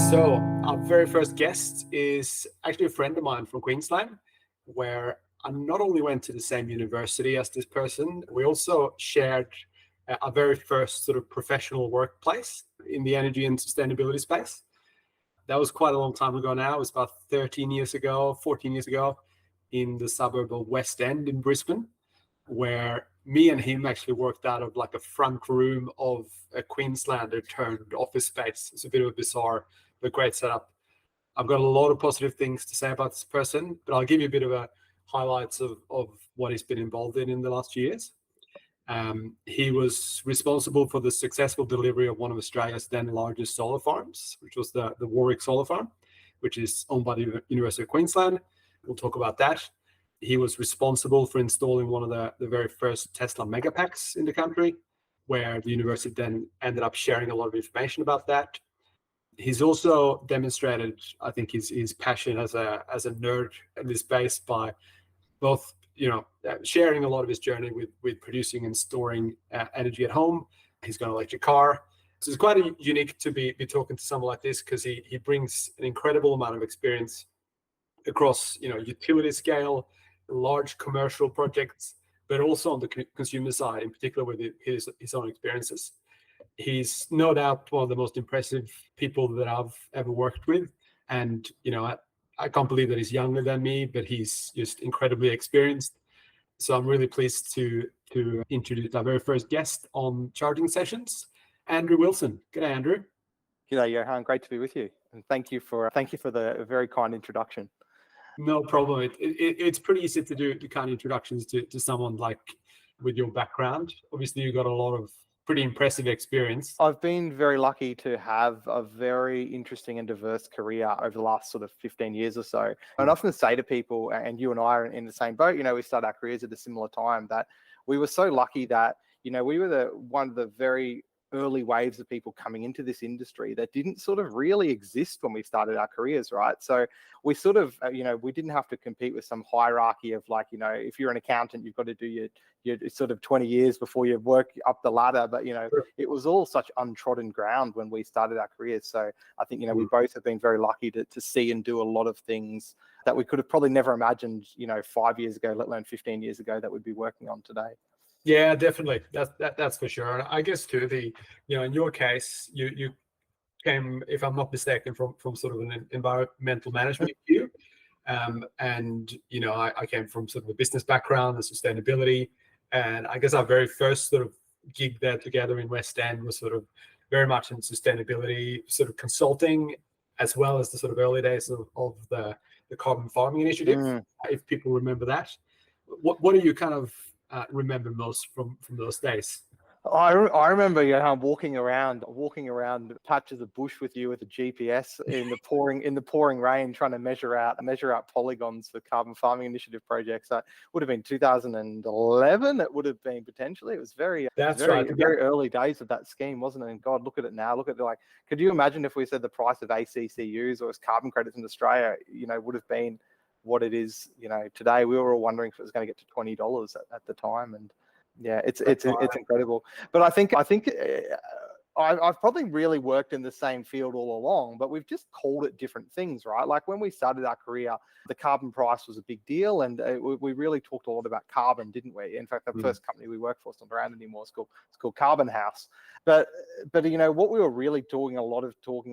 So our very first guest is actually a friend of mine from Queensland, where I not only went to the same university as this person, we also shared our very first sort of professional workplace in the energy and sustainability space. That was quite a long time ago now. It was about 13 years ago, 14 years ago, in the suburb of West End in Brisbane, where me and him actually worked out of like a front room of a Queenslander turned office space. It's a bit of a bizarre but great setup. I've got a lot of positive things to say about this person, but I'll give you a bit of a highlights of what he's been involved in the last years. He was responsible for the successful delivery of one of Australia's then largest solar farms, which was the Warwick Solar Farm, which is owned by the University of Queensland. We'll talk about that. He was responsible for installing one of the very first Tesla Megapacks in the country, where the university then ended up sharing a lot of information about that. He's also demonstrated, I think, his passion as a nerd in this space by both, sharing a lot of his journey with producing and storing energy at home. He's got an electric car. So it's quite unique to be talking to someone like this, because he brings an incredible amount of experience across, utility scale, large commercial projects, but also on the consumer side, in particular with his own experiences. He's no doubt one of the most impressive people that I've ever worked with. And, I can't believe that he's younger than me, but he's just incredibly experienced. So I'm really pleased to introduce our very first guest on Charging Sessions, Andrew Wilson. G'day, Andrew. G'day, Johan. Great to be with you. And thank you for the very kind introduction. No problem. It's pretty easy to do the kind of introductions to someone like with your background. Obviously, you've got a lot of pretty impressive experience. I've been very lucky to have a very interesting and diverse career over the last sort of 15 years or so. And I often say to people, and you and I are in the same boat, we started our careers at a similar time, that we were so lucky that, we were one of the very early waves of people coming into this industry that didn't sort of really exist when we started our careers, right? So we sort of, we didn't have to compete with some hierarchy of like, if you're an accountant, you've got to do your sort of 20 years before you work up the ladder. But, Sure. It was all such untrodden ground when we started our careers. So I think, we both have been very lucky to see and do a lot of things that we could have probably never imagined, 5 years ago, let alone 15 years ago, that we'd be working on today. Yeah, definitely. That's for sure. And I guess too, in your case, you came, if I'm not mistaken, from sort of an environmental management view. And, I came from sort of a business background and sustainability. And I guess our very first sort of gig there together in West End was sort of very much in sustainability, sort of consulting, as well as the sort of early days of the carbon farming initiative, if people remember that. What do you kind of remember most from those days? I remember walking around patches of bush with you with a GPS in the pouring rain, trying to measure out polygons for carbon farming initiative projects. That would have been 2011. It would have been potentially. It was very early days of that scheme, wasn't it? And God, look at it now. Look at could you imagine if we said the price of ACCUs or carbon credits in Australia, would have been what it is, today? We were all wondering if it was going to get to $20 at the time, and yeah, it's incredible. But I think I've probably really worked in the same field all along, but we've just called it different things, right? Like when we started our career, the carbon price was a big deal, and we really talked a lot about carbon, didn't we? In fact, the first company we worked for is not around anymore. It's called Carbon House. But what we were really talking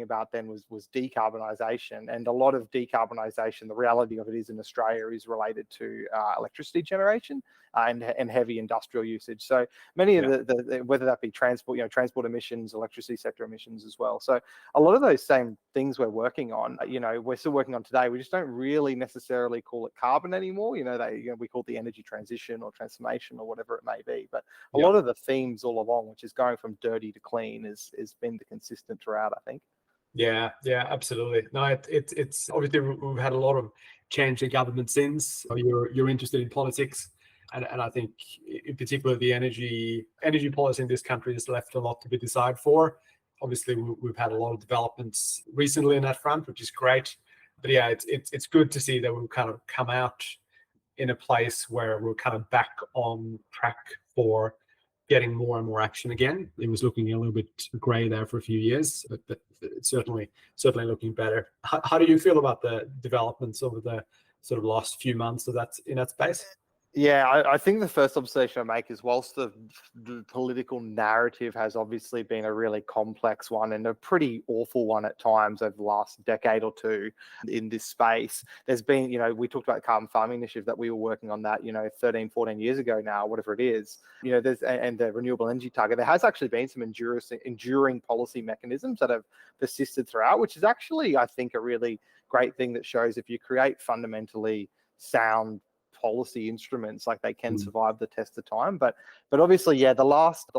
about then was decarbonisation, and a lot of decarbonisation. The reality of it is in Australia is related to electricity generation and heavy industrial usage. So many of the whether that be transport emissions, electricity sector emissions as well. So a lot of those same things we're working on, we're still working on today. We just don't really necessarily call it carbon anymore. We call it the energy transition or transformation or whatever it may be. But a lot of the themes all along, which is going from dirty to clean, is been the consistent throughout, I think. Yeah, absolutely. No, it's obviously we've had a lot of change in government since. You're interested in politics. And I think, in particular, the energy policy in this country has left a lot to be desired for. Obviously, we've had a lot of developments recently in that front, which is great. But yeah, it's good to see that we've kind of come out in a place where we're kind of back on track for getting more and more action again. It was looking a little bit grey there for a few years, but it's certainly looking better. How do you feel about the developments over the sort of last few months of that in that space? Yeah, I think the first observation I make is whilst the political narrative has obviously been a really complex one and a pretty awful one at times over the last decade or two in this space, there's been, we talked about the carbon farming initiative that we were working on that, 13, 14 years ago now, whatever it is, and the renewable energy target. There has actually been some enduring policy mechanisms that have persisted throughout, which is actually, I think, a really great thing that shows if you create fundamentally sound policy instruments, like they can survive the test of time. But obviously, yeah, the last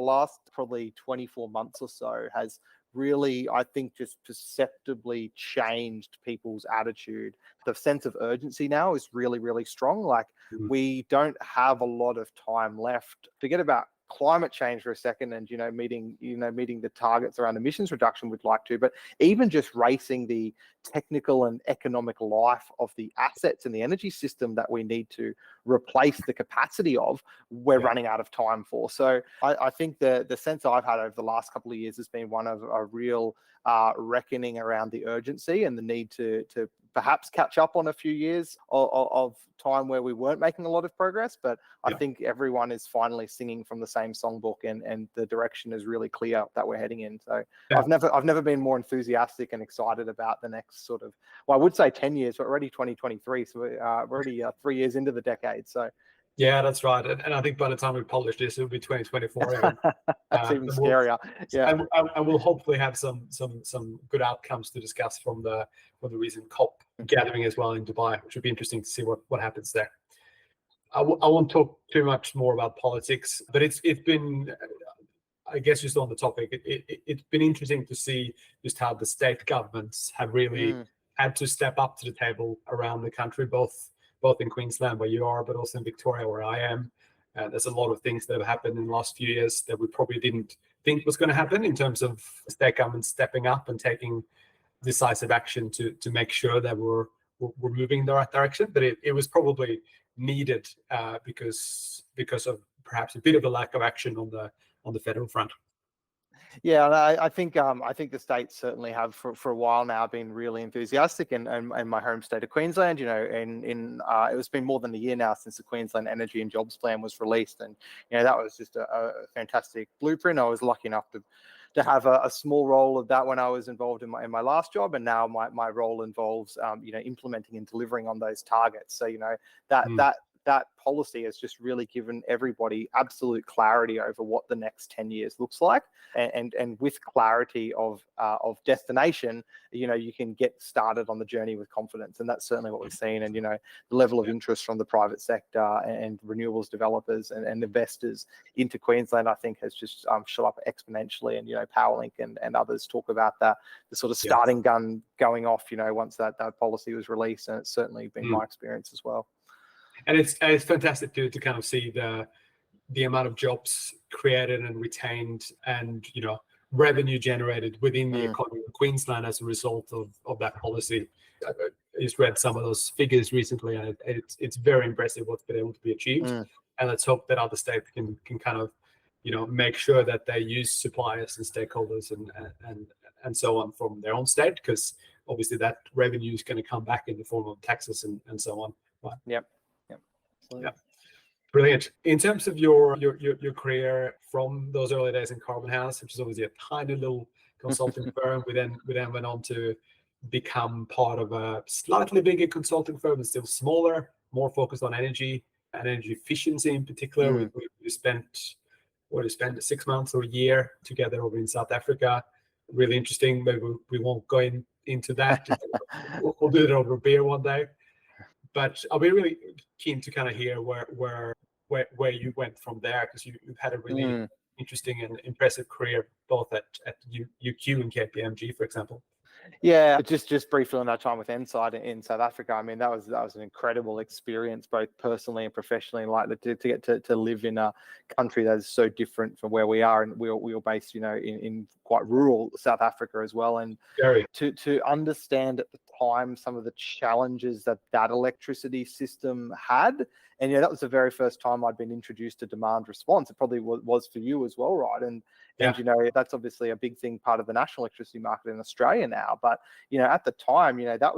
probably 24 months or so has really, I think, just perceptibly changed people's attitude. The sense of urgency now is really, really strong. Like we don't have a lot of time left. Forget about climate change for a second and meeting the targets around emissions reduction we'd like to, but even just racing the technical and economic life of the assets and the energy system that we need to replace the capacity of, we're running out of time for. So I think the sense I've had over the last couple of years has been one of a real reckoning around the urgency and the need to perhaps catch up on a few years of time where we weren't making a lot of progress. But I think everyone is finally singing from the same songbook, and the direction is really clear that we're heading in. So I've never been more enthusiastic and excited about the next sort of, well, I would say 10 years, but already 2023. So we're already 3 years into the decade. So yeah, that's right. And I think by the time we publish this, it'll be 2024. That's even scarier. Yeah, and we'll hopefully have some good outcomes to discuss from the recent COP gathering as well in Dubai, which would be interesting to see what happens there. I won't talk too much more about politics, but it's been, I guess, just on the topic, it's been interesting to see just how the state governments have really had to step up to the table around the country, both in Queensland where you are, but also in Victoria where I am. There's a lot of things that have happened in the last few years that we probably didn't think was going to happen in terms of state governments stepping up and taking decisive action to make sure that we're moving in the right direction. But it was probably needed because of perhaps a bit of a lack of action on the federal front. Yeah, and I think the states certainly have for a while now been really enthusiastic, and my home state of Queensland, it's been more than a year now since the Queensland Energy and Jobs Plan was released, and that was just a fantastic blueprint. I was lucky enough to have a small role of that when I was involved in my last job, and now my role involves implementing and delivering on those targets. So that policy has just really given everybody absolute clarity over what the next 10 years looks like, and with clarity of destination, you can get started on the journey with confidence, and that's certainly what we've seen. And the level of interest from the private sector and renewables developers and investors into Queensland, I think, has just shot up exponentially. And Powerlink and others talk about the sort of starting gun going off once that policy was released, and it's certainly been my experience as well. And it's fantastic to kind of see the amount of jobs created and retained, and revenue generated within the economy of Queensland as a result of that policy. I just read some of those figures recently, and it's very impressive what's been able to be achieved. And let's hope that other states can kind of make sure that they use suppliers and stakeholders and so on from their own state, because obviously that revenue is going to come back in the form of taxes and so on. Right. Yep. Yeah, brilliant. In terms of your career from those early days in Carbon House, which is obviously a tiny little consulting firm, we then went on to become part of a slightly bigger consulting firm, and still smaller, more focused on energy and energy efficiency in particular. We spent 6 months or a year together over in South Africa. Really interesting. Maybe we won't go into that. We'll do it over a beer one day. But I'll be really keen to kind of hear where you went from there, because you've had a really interesting and impressive career both at UQ and KPMG, for example. Yeah, just briefly on that time with Ensight in South Africa. I mean, that was an incredible experience, both personally and professionally. Like to get to live in a country that is so different from where we are, and we were based, in quite rural South Africa as well. And to understand at the time some of the challenges that electricity system had, And that was the very first time I'd been introduced to demand response. It probably was for you as well, right? And that's obviously a big thing, part of the national electricity market in Australia now. But at the time, that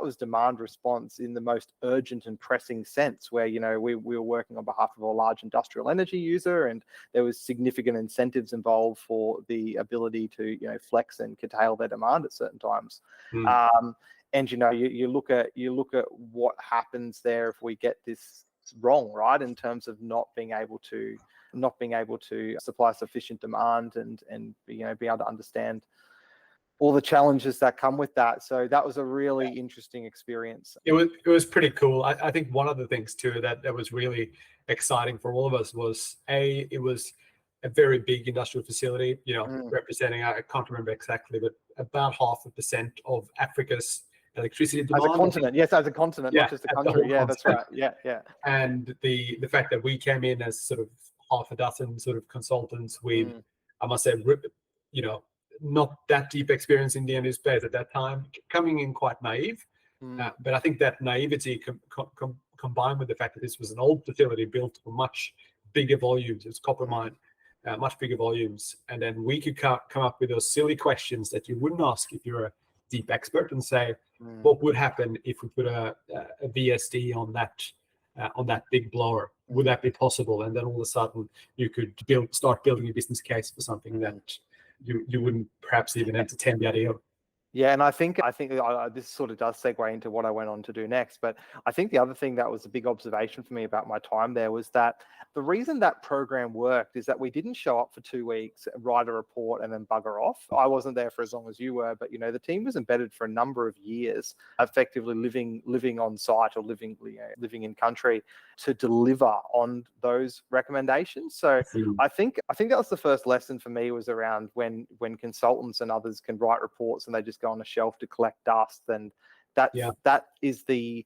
was demand response in the most urgent and pressing sense, where we were working on behalf of a large industrial energy user, and there was significant incentives involved for the ability to flex and curtail their demand at certain times. And you look at what happens there if we get this wrong, right, in terms of not being able to supply sufficient demand and be able to understand all the challenges that come with that. So that was a really interesting experience. It was pretty cool. I think one of the things too that was really exciting for all of us was it was a very big industrial facility, representing, I can't remember exactly, but about 0.5% of Africa's electricity demand. As a continent, yes, as a continent, not just a country. Yeah, that's right. Yeah. And the fact that we came in as sort of half a dozen sort of consultants with, I must say, not that deep experience in the energy space at that time, coming in quite naive. But I think that naivety combined with the fact that this was an old facility built for much bigger volumes, it's copper mine, much bigger volumes. And then we could come up with those silly questions that you wouldn't ask if you're a deep expert, and say, what would happen if we put a VSD on that big blower? Would that be possible? And then all of a sudden you could start building a business case for something that you wouldn't perhaps even entertain the idea of. Yeah, and I think this sort of does segue into what I went on to do next. But I think the other thing that was a big observation for me about my time there was that the reason that program worked is that we didn't show up for 2 weeks, write a report, and then bugger off. I wasn't there for as long as you were, but the team was embedded for a number of years, effectively living on site or living in country to deliver on those recommendations. So I think that was the first lesson for me, was around when consultants and others can write reports and they just go on a shelf to collect dust, and that is the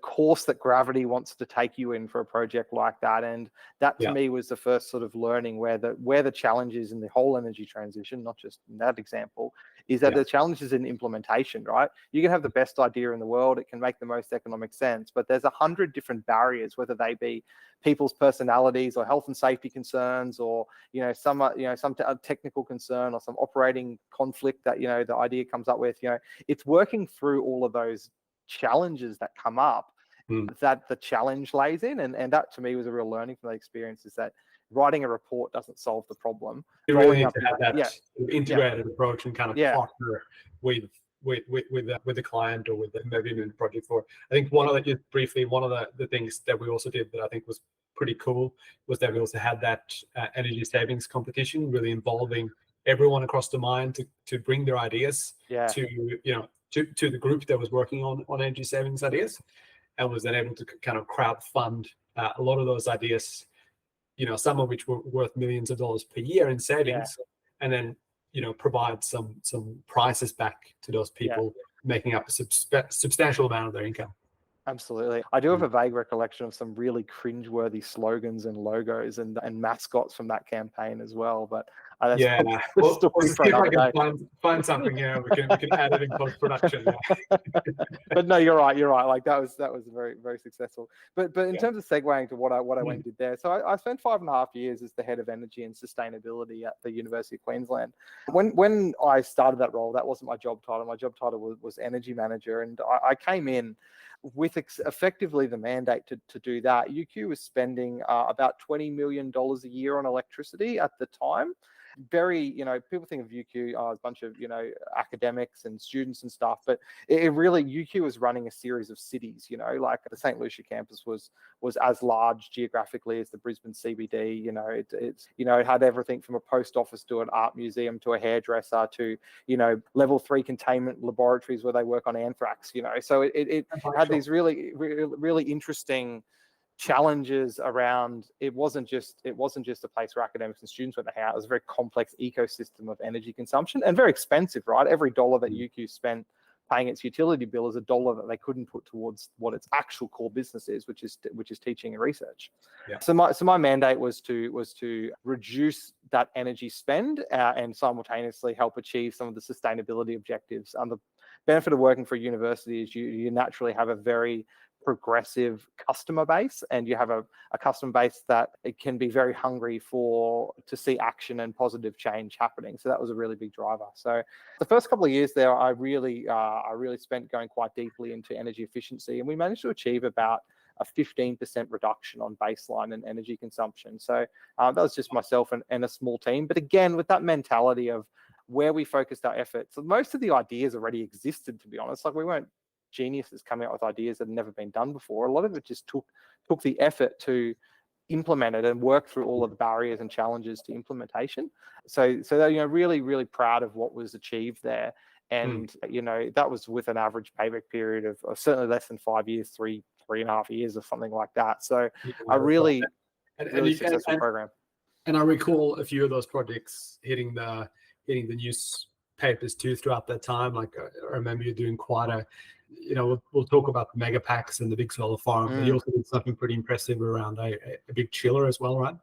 course that gravity wants to take you in for a project like that. And that to me was the first sort of learning where the challenge is in the whole energy transition, not just in that example, is that the challenge is in implementation, right? You can have the best idea in the world, it can make the most economic sense, but there's 100 different barriers, whether they be people's personalities or health and safety concerns, or some technical concern or some operating conflict that the idea comes up with. It's working through all of those challenges that come up that the challenge lays in, and that to me was a real learning from the experience, is that writing a report doesn't solve the problem. You really need to have that integrated approach and kind of partner with the client, or with maybe in the project for. I think one of the things that we also did that I think was pretty cool was that we also had that energy savings competition, really involving everyone across the mine to bring their ideas to the group that was working on energy savings ideas, and was then able to kind of crowd fund a lot of those ideas, some of which were worth millions of dollars per year in savings, and then provide some prices back to those people, making up a substantial amount of their income. Absolutely. I do have a vague recollection of some really cringeworthy slogans and logos and mascots from that campaign as well. But that's we'll see if I can find something. We can add it in post production. But no, you're right. Like that was very, very successful. But in terms of segueing to what I went and did there, so I spent 5.5 years as the head of energy and sustainability at the University of Queensland. When I started that role, that wasn't my job title. My job title was energy manager, and I came in with effectively the mandate to do that. UQ was spending about $20 million a year on electricity at the time. Very, people think of UQ as a bunch of, academics and students and stuff, but it really, UQ was running a series of cities, like the St. Lucia campus was as large geographically as the Brisbane CBD. It had everything from a post office to an art museum to a hairdresser to, level 3 containment laboratories where they work on anthrax, so it had these really, really interesting challenges around. It wasn't just a place where academics and students went to hang out. It was a very complex ecosystem of energy consumption, and very expensive, right? Every dollar that UQ spent paying its utility bill is a dollar that they couldn't put towards what its actual core business is, which is teaching and research. So my mandate was to reduce that energy spend and simultaneously help achieve some of the sustainability objectives. And the benefit of working for a university is you naturally have a very progressive customer base, and you have a customer base that it can be very hungry to see action and positive change happening. So that was a really big driver. So the first couple of years there, I really spent going quite deeply into energy efficiency, and we managed to achieve about a 15% reduction on baseline and energy consumption. So that was just myself and a small team. But again, with that mentality of where we focused our efforts, so most of the ideas already existed, to be honest. Like, we weren't geniuses coming up with ideas that had never been done before. A lot of it just took the effort to implement it and work through all of the barriers and challenges to implementation. So really, really proud of what was achieved there. And that was with an average payback period of certainly less than 5 years, 3.5 years or something like that. So a really successful program. And I recall a few of those projects hitting the newspapers too throughout that time. Like, I remember you doing quite a, we'll talk about the mega packs and the big solar farm, but you also did something pretty impressive around a big chiller as well, right?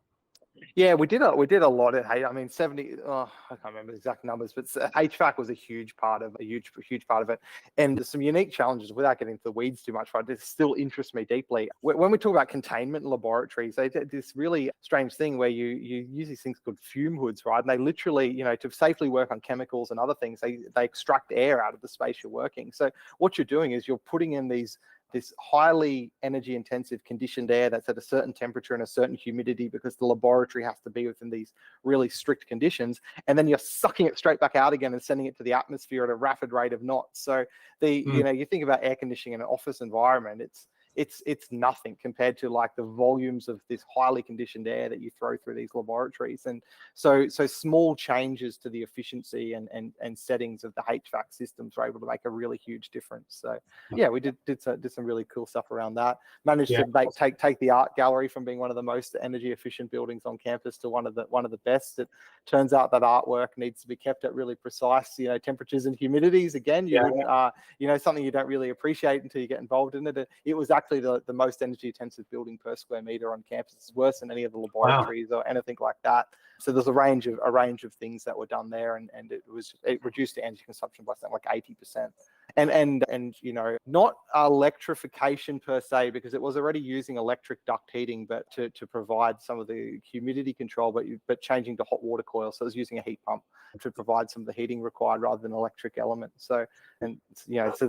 Yeah, we did a lot at I mean, 70. I can't remember the exact numbers, but HVAC was a huge part of it. And there's some unique challenges without getting into the weeds too much. Right, this still interests me deeply. When we talk about containment laboratories, they did this really strange thing where you use these things called fume hoods, right? And they literally, to safely work on chemicals and other things, they extract air out of the space you're working. So what you're doing is you're putting in this highly energy intensive conditioned air that's at a certain temperature and a certain humidity, because the laboratory has to be within these really strict conditions, and then you're sucking it straight back out again and sending it to the atmosphere at a rapid rate of knots. So you think about air conditioning in an office environment, it's nothing compared to like the volumes of this highly conditioned air that you throw through these laboratories. And so small changes to the efficiency and settings of the HVAC systems were able to make a really huge difference. So yeah, we did some really cool stuff around that. Managed to take the art gallery from being one of the most energy efficient buildings on campus to one of the best. It turns out that artwork needs to be kept at really precise, temperatures and humidities. Again, you wouldn't, something you don't really appreciate until you get involved in it. It was actually the most energy intensive building per square meter on campus. It's worse than any of the laboratories or anything like that. So there's a range of things that were done there, and it reduced the energy consumption by something like 80%. And not electrification per se, because it was already using electric duct heating, but to provide some of the humidity control, but changing to hot water coil. So it was using a heat pump to provide some of the heating required rather than electric element. So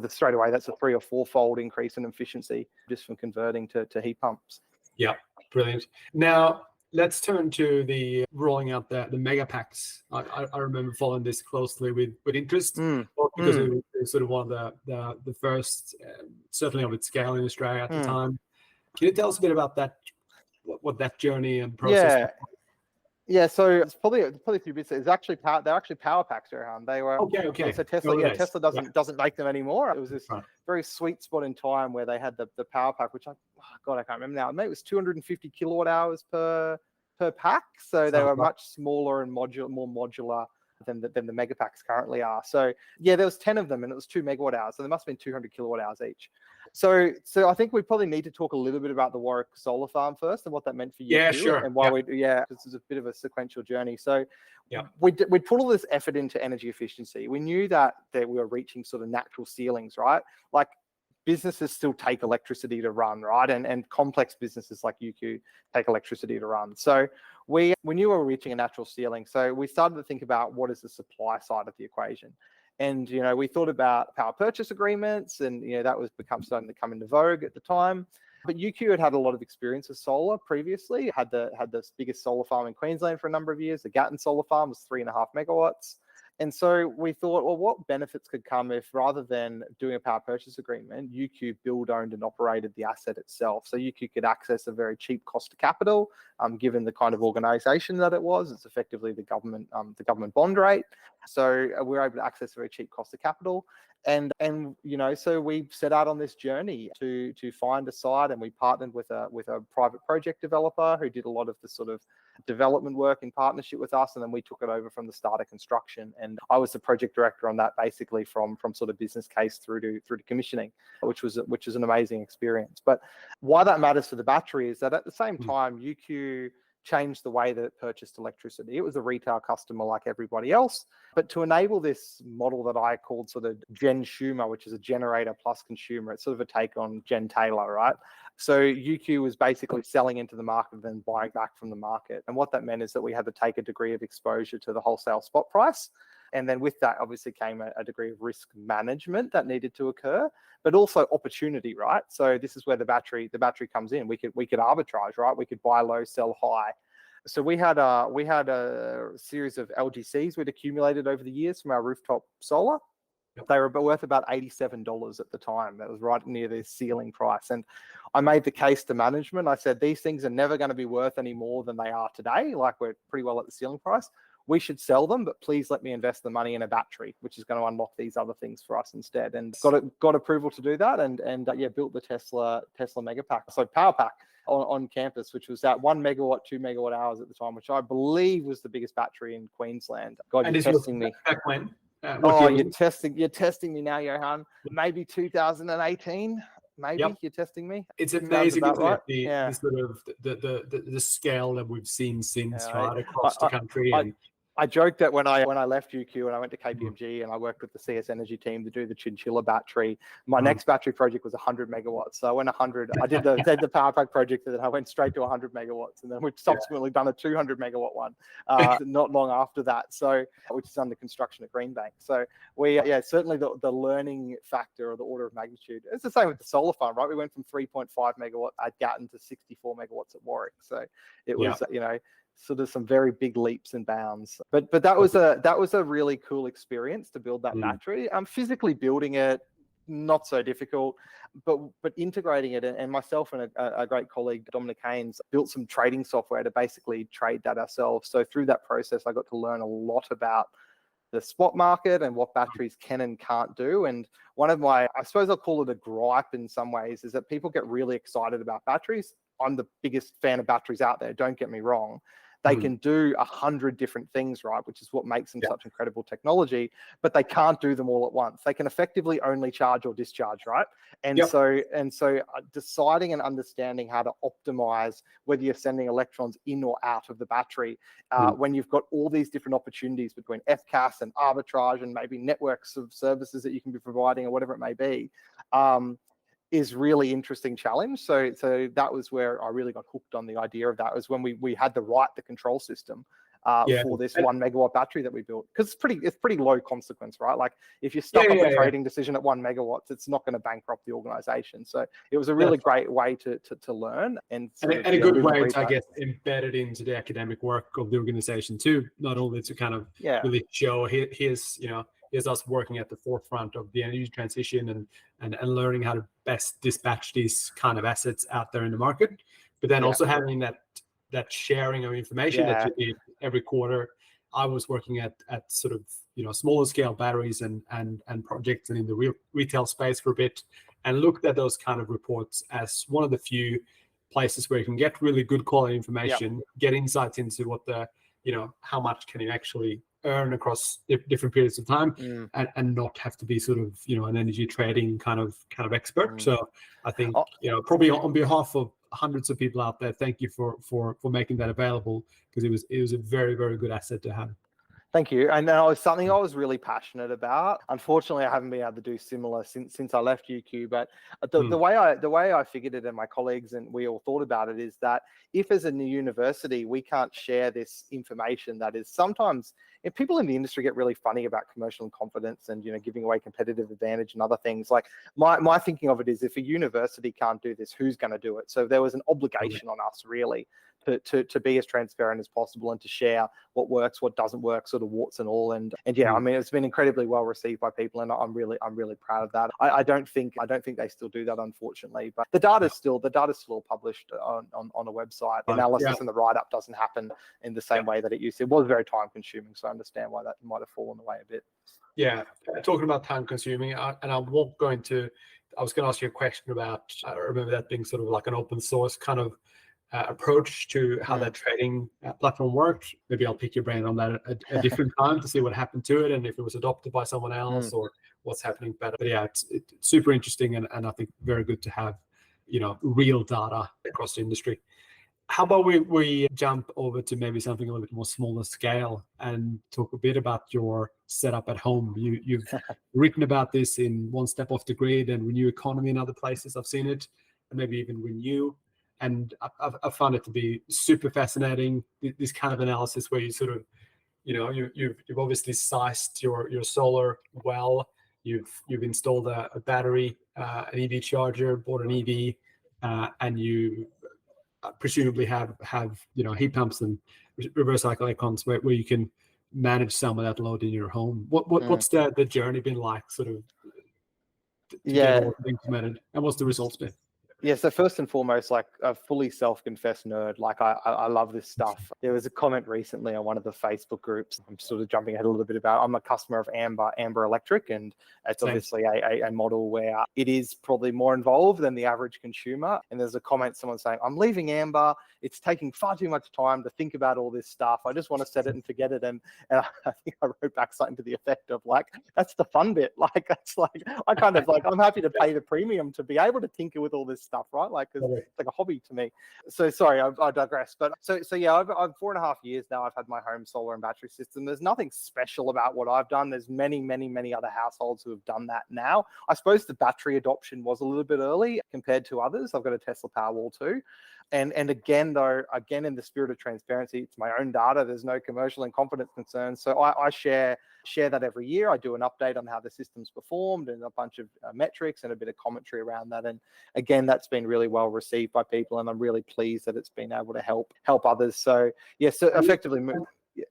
straight away that's a 3 or 4-fold increase in efficiency just from converting to heat pumps. Yeah, brilliant. Now let's turn to the rolling out the mega packs. I remember following this closely with interest, because it was sort of one of the first, certainly of its scale in Australia at the time. Can you tell us a bit about that, what that journey and process? Yeah, so it's probably a few bits. They're actually power packs around. They were okay. So Tesla, Tesla doesn't make them anymore. It was this very sweet spot in time where they had the power pack, which I can't remember now. Maybe it was 250 kilowatt hours per pack. So they were much smaller and more modular than the mega packs currently are. So yeah, there was 10 of them, and it was 2 megawatt hours. So there must have been 200 kilowatt hours each. So I think we probably need to talk a little bit about the Warwick Solar Farm first and what that meant for you. Yeah, sure. And why this is a bit of a sequential journey. So we'd put all this effort into energy efficiency. We knew that we were reaching sort of natural ceilings, right? Like, businesses still take electricity to run, right? And complex businesses like UQ take electricity to run. So we knew we were reaching a natural ceiling. So we started to think about what is the supply side of the equation. And, we thought about power purchase agreements, and, that was starting to come into vogue at the time. But UQ had a lot of experience with solar previously. Had the biggest solar farm in Queensland for a number of years. The Gatton Solar Farm was 3.5 megawatts. And so we thought, well, what benefits could come if, rather than doing a power purchase agreement, UQ build, owned and operated the asset itself. So UQ could access a very cheap cost of capital, given the kind of organization that it was. It's effectively the government bond rate. So we're able to access a very cheap cost of capital. And so we set out on this journey to find a site, and we partnered with a private project developer who did a lot of the sort of development work in partnership with us, and then we took it over from the start of construction. And I was the project director on that, basically from sort of business case through to commissioning, which was an amazing experience. But why that matters for the battery is that at the same time, UQ changed the way that it purchased electricity. It was a retail customer like everybody else. But to enable this model that I called sort of Gen-Sumer, which is a generator plus consumer, it's sort of a take on Gen Taylor, right? So UQ was basically selling into the market and then buying back from the market. And what that meant is that we had to take a degree of exposure to the wholesale spot price. And then with that, obviously, came a degree of risk management that needed to occur, but also opportunity, right? So this is where the battery comes in. We could arbitrage, right? We could buy low, sell high. So we had a series of LGCs we'd accumulated over the years from our rooftop solar. Yep. They were worth about $87 at the time. That was right near the ceiling price. And I made the case to management. I said, these things are never going to be worth any more than they are today. Like, we're pretty well at the ceiling price. We should sell them, but please let me invest the money in a battery, which is going to unlock these other things for us instead. And got approval to do that, and built the Tesla Megapack, so Power Pack on campus, which was at 1 megawatt, 2 megawatt hours at the time, which I believe was the biggest battery in Queensland. God, you're testing me. Back when? You're testing me now, Johan. Maybe 2018. Maybe. Yep. You're testing me. It's amazing, right? The sort of the scale that we've seen since, right, across the country. I joked that when I left UQ and I went to KPMG and I worked with the CS Energy team to do the Chinchilla battery, my next battery project was 100 megawatts. So I went 100. I did the Power Pack project, and then I went straight to 100 megawatts, and then we've subsequently done a 200 megawatt one not long after that. So, which is under construction at Greenbank. So we certainly the learning factor, or the order of magnitude. It's the same with the solar farm, right? We went from 3.5 megawatt at Gatton to 64 megawatts at Warwick. So it was sort of some very big leaps and bounds, but that was a really cool experience to build that battery. Physically building it, not so difficult, but integrating it, and myself and a great colleague, Dominic Haynes, built some trading software to basically trade that ourselves. So through that process, I got to learn a lot about the spot market and what batteries can and can't do. And one of my, I suppose I'll call it a gripe in some ways, is that people get really excited about batteries. I'm the biggest fan of batteries out there, don't get me wrong. They can do 100 different things, right? Which is what makes them such incredible technology, but they can't do them all at once. They can effectively only charge or discharge, right? And so deciding and understanding how to optimize whether you're sending electrons in or out of the battery, when you've got all these different opportunities between FCAS and arbitrage and maybe networks of services that you can be providing or whatever it may be, is really interesting challenge. So that was where I really got hooked on the idea of that, was when we had the control system for this 1 megawatt battery that we built, because it's pretty low consequence, right? Like, if you're stuck on the trading decision at 1 megawatts, it's not going to bankrupt the organization. So it was a really great way to learn, and a good way to, I guess, embed it into the academic work of the organization too, not only to kind of really show his is us working at the forefront of the energy transition and learning how to best dispatch these kind of assets out there in the market, but then also having that sharing of information that you did every quarter. I was working at sort of smaller scale batteries and projects and in the retail space for a bit, and looked at those kind of reports as one of the few places where you can get really good quality information, get insights into what how much can you actually earn across different periods of time, and not have to be sort of an energy trading kind of expert. So I think probably on behalf of hundreds of people out there, thank you for making that available, because it was a very, very good asset to have. Thank you. And that was something I was really passionate about. Unfortunately, I haven't been able to do similar since I left UQ. But the way I figured it, and my colleagues and we all thought about it, is that if as a new university we can't share this information, that is sometimes, if people in the industry get really funny about commercial confidence and giving away competitive advantage and other things. Like my thinking of it is, if a university can't do this, who's going to do it? So there was an obligation on us, really, to be as transparent as possible and to share what works, what doesn't work, sort of warts and all. And I mean, it's been incredibly well received by people, and I'm really proud of that. I don't think they still do that, unfortunately, but the data's still all published on a website. The analysis and the write-up doesn't happen in the same way that it used to. It was very time consuming, so I understand why that might have fallen away a bit. Yeah, talking about time consuming, and I won't go into, I was going to ask you a question about, I remember that being sort of like an open source kind of approach to how that trading platform worked. Maybe I'll pick your brain on that at a different time to see what happened to it, and if it was adopted by someone else or what's happening better. But yeah, it's super interesting, and I think very good to have real data across the industry. How about we jump over to maybe something a little bit more smaller scale and talk a bit about your setup at home. You've written about this in One Step Off the Grid and Renew Economy in other places. I've seen it, and maybe even Renew. And I found it to be super fascinating, this kind of analysis where you sort of, you've obviously sized your solar well. You've installed a battery, an EV charger, bought an EV, and you presumably have heat pumps and reverse cycle aircons where you can manage some of that load in your home. What's the journey been like, sort of, to get all implemented, and what's the results been? Yeah, so first and foremost, like a fully self-confessed nerd, like I love this stuff. There was a comment recently on one of the Facebook groups. I'm sort of jumping ahead a little bit about, I'm a customer of Amber Electric, and it's obviously a model where it is probably more involved than the average consumer. And there's a comment, someone saying, I'm leaving Amber. It's taking far too much time to think about all this stuff. I just want to set it and forget it. And I think I wrote back something to the effect of like, that's the fun bit. Like, that's like, I kind of like, I'm happy to pay the premium to be able to tinker with all this stuff, right? Like, cause it's like a hobby to me. So sorry, I digress. But so yeah, I've 4.5 years now. I've had my home solar and battery system. There's nothing special about what I've done. There's many other households who have done that now. I suppose the battery adoption was a little bit early compared to others. I've got a Tesla Powerwall too. And again, in the spirit of transparency, it's my own data. There's no commercial and confidence concerns. So I share that every year. I do an update on how the system's performed and a bunch of metrics and a bit of commentary around that. And again, that's been really well received by people, and I'm really pleased that it's been able to help others. So yes, so effectively.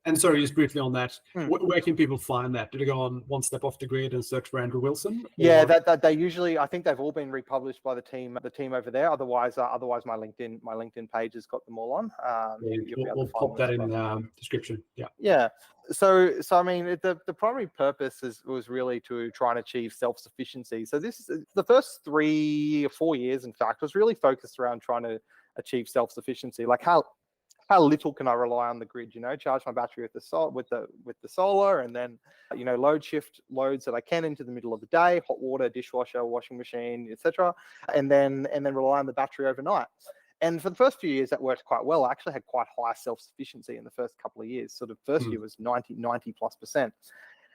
And sorry, just briefly on that, where can people find that? Do they go on One Step Off the Grid and search for Andrew Wilson? Yeah, that they usually, I think they've all been republished by the team over there. Otherwise my LinkedIn page has got them all on. We'll pop that in the description. Yeah. Yeah. So I mean, the primary purpose was really to try and achieve self-sufficiency. So this is the first 3 or 4 years, in fact, was really focused around trying to achieve self-sufficiency. Like how little can I rely on the grid? Charge my battery with the solar, and then load shift loads that I can into the middle of the day, hot water, dishwasher, washing machine, etc., and then rely on the battery overnight. And for the first few years, that worked quite well. I actually had quite high self-sufficiency in the first couple of years. Sort of first year was 90+%,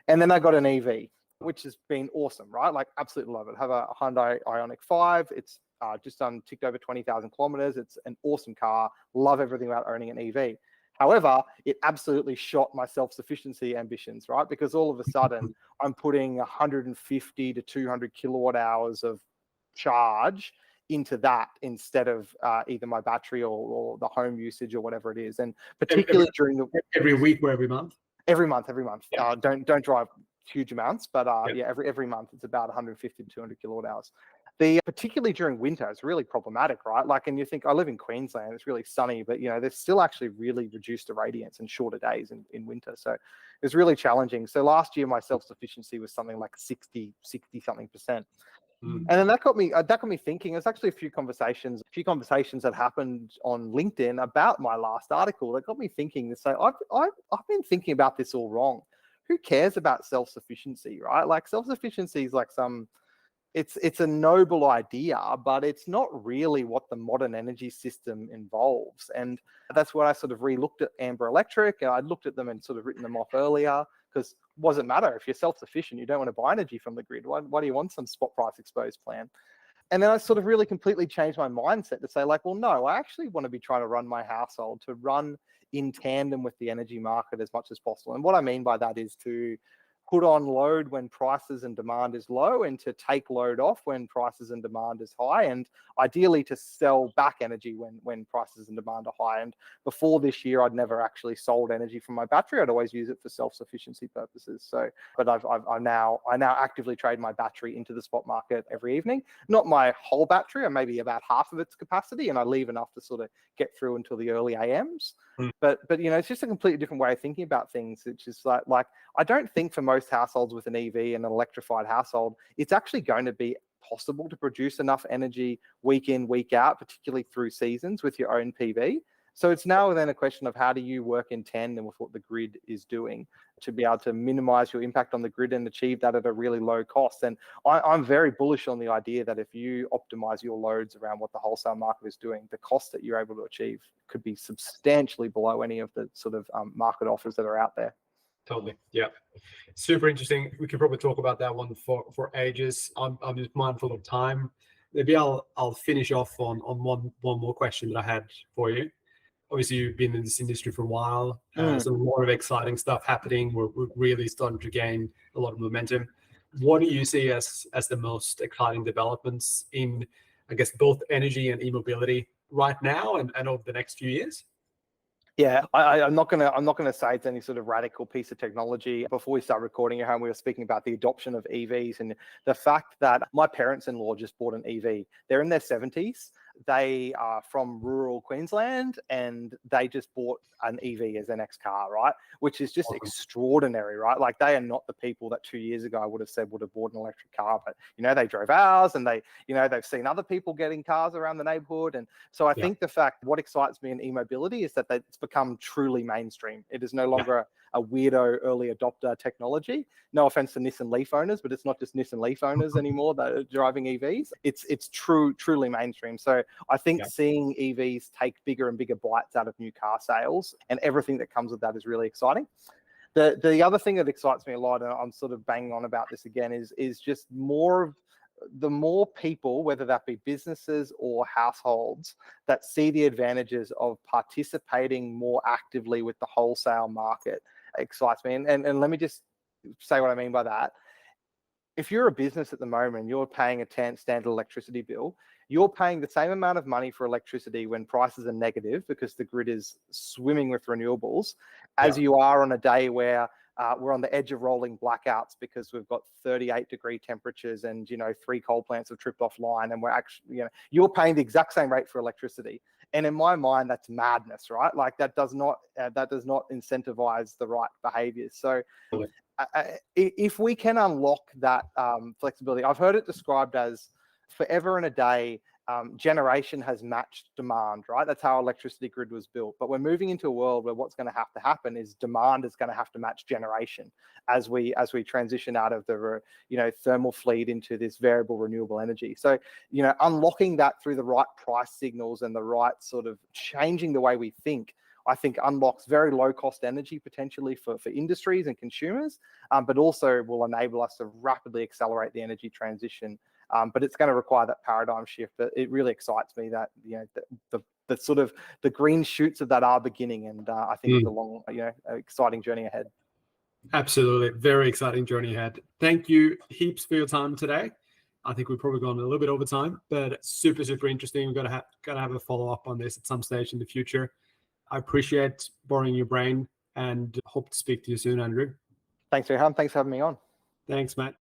and then I got an EV, which has been awesome, right? Like, absolutely love it. I have a Hyundai Ioniq 5. It's just ticked over 20,000 kilometers. It's an awesome car. Love everything about owning an EV. However, it absolutely shot my self-sufficiency ambitions, right? Because all of a sudden, I'm putting 150 to 200 kilowatt hours of charge into that instead of either my battery or the home usage or whatever it is. And particularly during every week or every month? Every month. Yeah. Don't drive huge amounts, but every month it's about 150 to 200 kilowatt hours. Particularly during winter, it's really problematic, right? Like, and you think, I live in Queensland, it's really sunny, but there's still actually really reduced irradiance and shorter days in winter. So it's really challenging. So last year, my self-sufficiency was something like 60 something percent. And then that got me thinking. There's actually a few conversations that happened on LinkedIn about my last article that got me thinking to say, I've been thinking about this all wrong. Who cares about self-sufficiency, right? Like, self-sufficiency is like it's a noble idea, but it's not really what the modern energy system involves. And that's when I sort of re-looked at Amber Electric. I'd looked at them and sort of written them off earlier, because what does it matter if you're self-sufficient? You don't want to buy energy from the grid. Why do you want some spot price exposed plan? And then I sort of really completely changed my mindset to say, like, well, no, I actually want to be trying to run my household to run in tandem with the energy market as much as possible. And what I mean by that is to put on load when prices and demand is low, and to take load off when prices and demand is high, and ideally to sell back energy when prices and demand are high. And before this year, I'd never actually sold energy from my battery. I'd always use it for self-sufficiency purposes. So, but I now actively trade my battery into the spot market every evening. Not my whole battery, or maybe about half of its capacity, and I leave enough to sort of get through until the early AMs. But it's just a completely different way of thinking about things, which is like I don't think for most households with an EV and an electrified household, it's actually going to be possible to produce enough energy week in, week out, particularly through seasons with your own PV. So it's now then a question of how do you work in tandem with what the grid is doing to be able to minimize your impact on the grid and achieve that at a really low cost. And I'm very bullish on the idea that if you optimize your loads around what the wholesale market is doing, the cost that you're able to achieve could be substantially below any of the sort of market offers that are out there. Totally. Yeah. Super interesting. We could probably talk about that one for ages. I'm just mindful of time. Maybe I'll finish off on one more question that I had for you. Obviously, you've been in this industry for a while. So a lot of exciting stuff happening. We're really starting to gain a lot of momentum. What do you see as the most exciting developments in, I guess, both energy and e-mobility right now and over the next few years? Yeah, I'm not gonna say it's any sort of radical piece of technology. Before we start recording at home, we were speaking about the adoption of EVs and the fact that my parents-in-law just bought an EV. They're in their 70s. They are from rural Queensland and they just bought an EV as their next car, right? Which is just extraordinary, right? Like they are not the people that 2 years ago I would have said would have bought an electric car, but they drove ours and they've seen other people getting cars around the neighborhood. And so I think the fact, what excites me in e-mobility is that it's become truly mainstream. It is no longer a weirdo early adopter technology. No offense to Nissan Leaf owners, but it's not just Nissan Leaf owners anymore that are driving EVs. It's truly mainstream. So I think seeing EVs take bigger and bigger bites out of new car sales and everything that comes with that is really exciting. The other thing that excites me a lot, and I'm sort of banging on about this again, is just the more people, whether that be businesses or households, that see the advantages of participating more actively with the wholesale market excites me. And let me just say what I mean by that. If you're a business at the moment, you're paying a standard electricity bill, you're paying the same amount of money for electricity when prices are negative because the grid is swimming with renewables, as you are on a day where we're on the edge of rolling blackouts because we've got 38-degree temperatures and 3 coal plants have tripped offline, and we're actually you're paying the exact same rate for electricity. And in my mind, that's madness, right? Like that does not incentivize the right behaviors. So if we can unlock that flexibility, I've heard it described as forever and a day, generation has matched demand, right? That's how electricity grid was built. But we're moving into a world where what's going to have to happen is demand is going to have to match generation as we transition out of the thermal fleet into this variable renewable energy. So unlocking that through the right price signals and the right sort of changing the way we think, I think unlocks very low cost energy potentially for industries and consumers, but also will enable us to rapidly accelerate the energy transition. But it's going to require that paradigm shift. But it really excites me that the sort of the green shoots of that are beginning, and I think it's a long, exciting journey ahead. Absolutely, very exciting journey ahead. Thank you heaps for your time today. I think we've probably gone a little bit over time, but super interesting. We've got to have a follow up on this at some stage in the future. I appreciate borrowing your brain and hope to speak to you soon, Andrew. Thanks, Rehan. Thanks for having me on. Thanks, Matt.